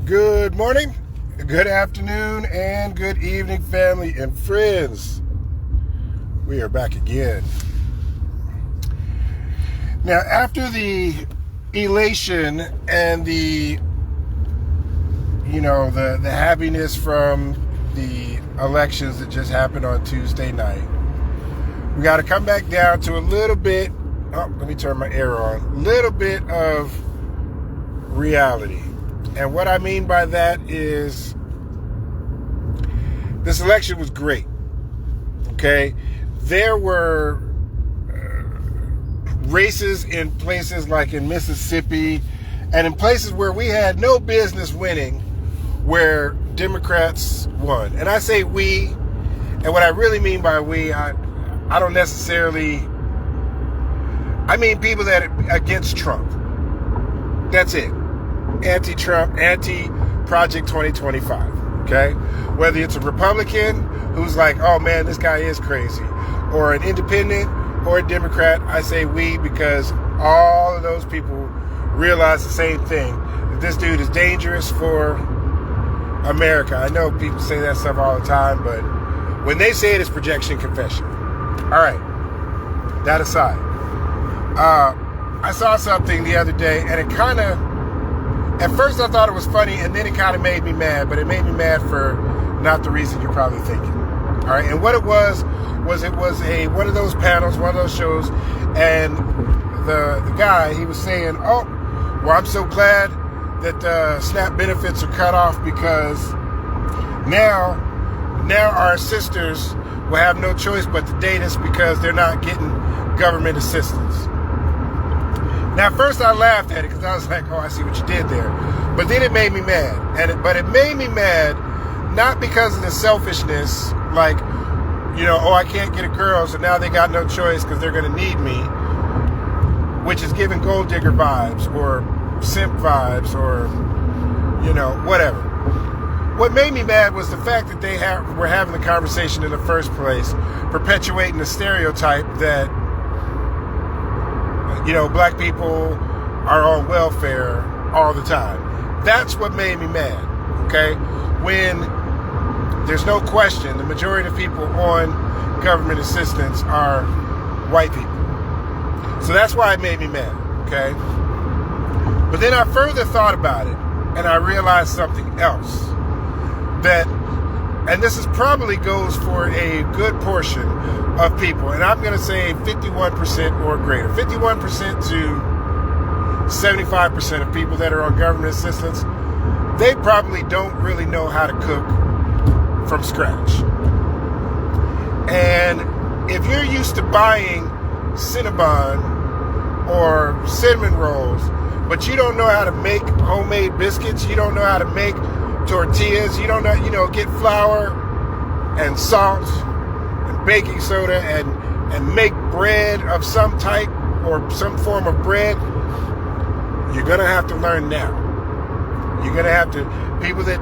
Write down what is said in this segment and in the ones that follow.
Good morning, good afternoon, and good evening, family and friends. We are back again. Now, after the elation and the happiness from the elections that just happened on Tuesday night, we got to come back down to a little bit, let me turn my air on, a little bit of reality. And what I mean by that is this election was great, okay? There were races in places like in Mississippi and in places where we had no business winning where Democrats won. And I say we, and what I really mean by we, I don't necessarily, I mean people that are against Trump. That's it. Anti-Trump, anti-Project 2025, okay? Whether it's a Republican who's like, oh man, this guy is crazy, or an independent or a Democrat, I say we because all of those people realize the same thing, that this dude is dangerous for America. I know people say that stuff all the time, but when they say it, it's projection confession. All right, that aside, I saw something the other day, and it kind of, at first I thought it was funny, and then it kind of made me mad, but it made me mad for not the reason you're probably thinking. All right, and what it was one of those panels, one of those shows, and the guy, he was saying, oh, well, I'm so glad that SNAP benefits are cut off because now our sisters will have no choice but to date us because they're not getting government assistance. Now, at first I laughed at it because I was like, oh, I see what you did there. But then it made me mad. But it made me mad not because of the selfishness, like, oh, I can't get a girl, so now they got no choice because they're going to need me, which is giving gold digger vibes or simp vibes or, whatever. What made me mad was the fact that they were having the conversation in the first place, perpetuating the stereotype that black people are on welfare all the time. That's what made me mad, okay? When there's no question, the majority of people on government assistance are white people. So that's why it made me mad, okay? But then I further thought about it, and I realized something else. And this is probably goes for a good portion of people, and I'm going to say 51% or greater. 51% to 75% of people that are on government assistance, they probably don't really know how to cook from scratch. And if you're used to buying Cinnabon or cinnamon rolls, but you don't know how to make homemade biscuits, you don't know how to make tortillas, you don't know, get flour and salt and baking soda and make bread of some type or some form of bread, you're going to have to learn now. You're going to have to, people that,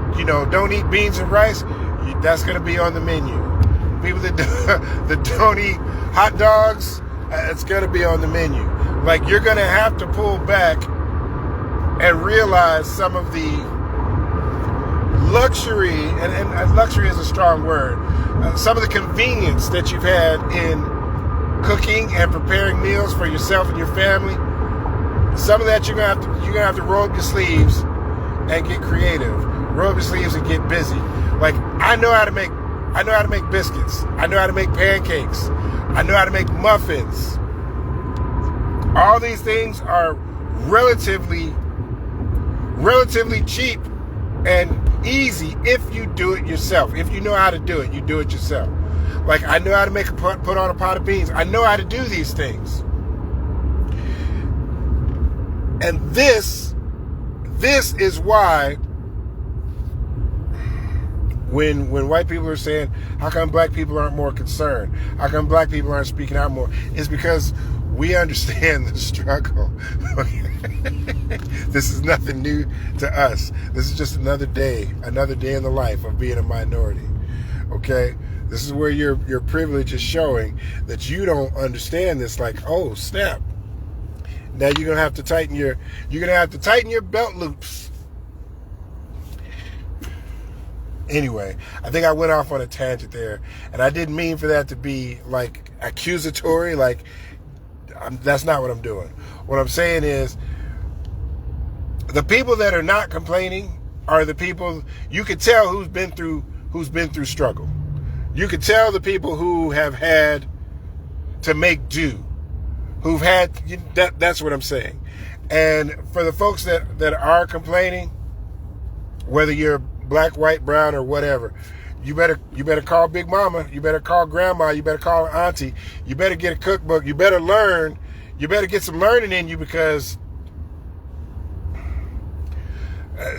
don't eat beans and rice, that's going to be on the menu. People that don't eat hot dogs, it's going to be on the menu. Like, you're going to have to pull back and realize some of the luxury, and luxury is a strong word, some of the convenience that you've had in cooking and preparing meals for yourself and your family. Some of that you're gonna have to roll up your sleeves and get creative. Roll up your sleeves and get busy. Like, I know how to make biscuits. I know how to make pancakes. I know how to make muffins. All these things are relatively cheap and easy if you do it yourself. If you know how to do it, you do it yourself. Like, I know how to put on a pot of beans. I know how to do these things. And this is why when white people are saying, how come black people aren't more concerned? How come black people aren't speaking out more? It's because we understand the struggle. This is nothing new to us. This is just another day in the life of being a minority. Okay? This is where your privilege is showing that you don't understand this. Like, oh snap! Now you're gonna have to tighten your belt loops. Anyway, I think I went off on a tangent there, and I didn't mean for that to be like accusatory. Like, that's not what I'm doing. What I'm saying is, the people that are not complaining are the people you could tell who's been through struggle. You could tell the people who have had to make do, who've had that's what I'm saying. And for the folks that are complaining, whether you're black, white, brown, or whatever, you better call Big Mama, you better call Grandma, you better call Auntie, you better get a cookbook, you better learn, you better get some learning in you, because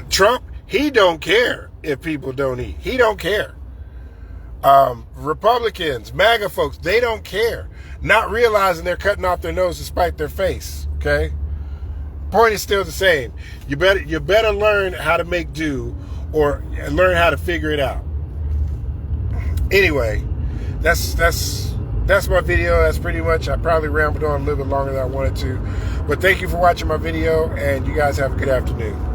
Trump, he don't care if people don't eat. He don't care. Republicans, MAGA folks, they don't care. Not realizing they're cutting off their nose to spite their face. Okay? Point is still the same. You better learn how to make do, or learn how to figure it out. Anyway, that's my video. That's pretty much, I probably rambled on a little bit longer than I wanted to. But thank you for watching my video, and you guys have a good afternoon.